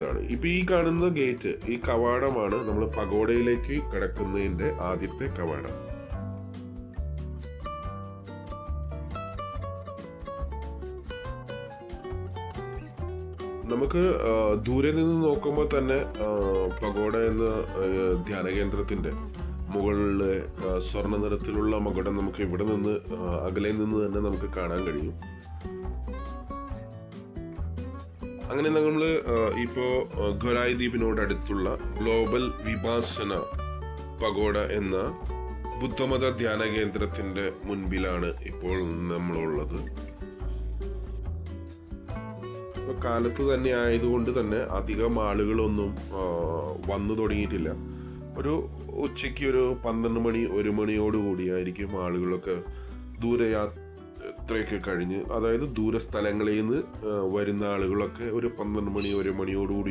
ആണ്. ഇപ്പൊ ഈ കാണുന്ന ഗേറ്റ്, ഈ കവാടമാണ് നമ്മൾ പഗോഡയിലേക്ക് കടക്കുന്നതിന്റെ ആദ്യത്തെ കവാടം. നമുക്ക് ദൂരെ നിന്ന് നോക്കുമ്പോൾ തന്നെ പഗോഡ എന്ന ധ്യാന കേന്ദ്രത്തിന്റെ മുകളിലെ സ്വർണ്ണ നിറത്തിലുള്ള മകുടം നമുക്ക് ഇവിടെ നിന്ന് അകലെ നിന്ന് തന്നെ നമുക്ക് കാണാൻ കഴിയും. അങ്ങനെ നമ്മൾ ഇപ്പോൾ ഖൊരായ് ദ്വീപിനോട് അടുത്തുള്ള ഗ്ലോബൽ വിപാസന പഗോഡ എന്ന ബുദ്ധമത ധ്യാന കേന്ദ്രത്തിന്റെ മുൻപിലാണ് ഇപ്പോൾ നമ്മളുള്ളത്. ഇപ്പൊ കാലത്ത് തന്നെ ആയതുകൊണ്ട് തന്നെ അധികം ആളുകളൊന്നും വന്നു തുടങ്ങിയിട്ടില്ല. ഒരു ഉച്ചയ്ക്ക് ഒരു 12 മണി 1 മണിയോട് കൂടിയായിരിക്കും ആളുകളൊക്കെ ദൂരയാത്രയൊക്കെ കഴിഞ്ഞ്, അതായത് ദൂര സ്ഥലങ്ങളിൽ നിന്ന് വരുന്ന ആളുകളൊക്കെ ഒരു 12 മണി 1 മണിയോടുകൂടി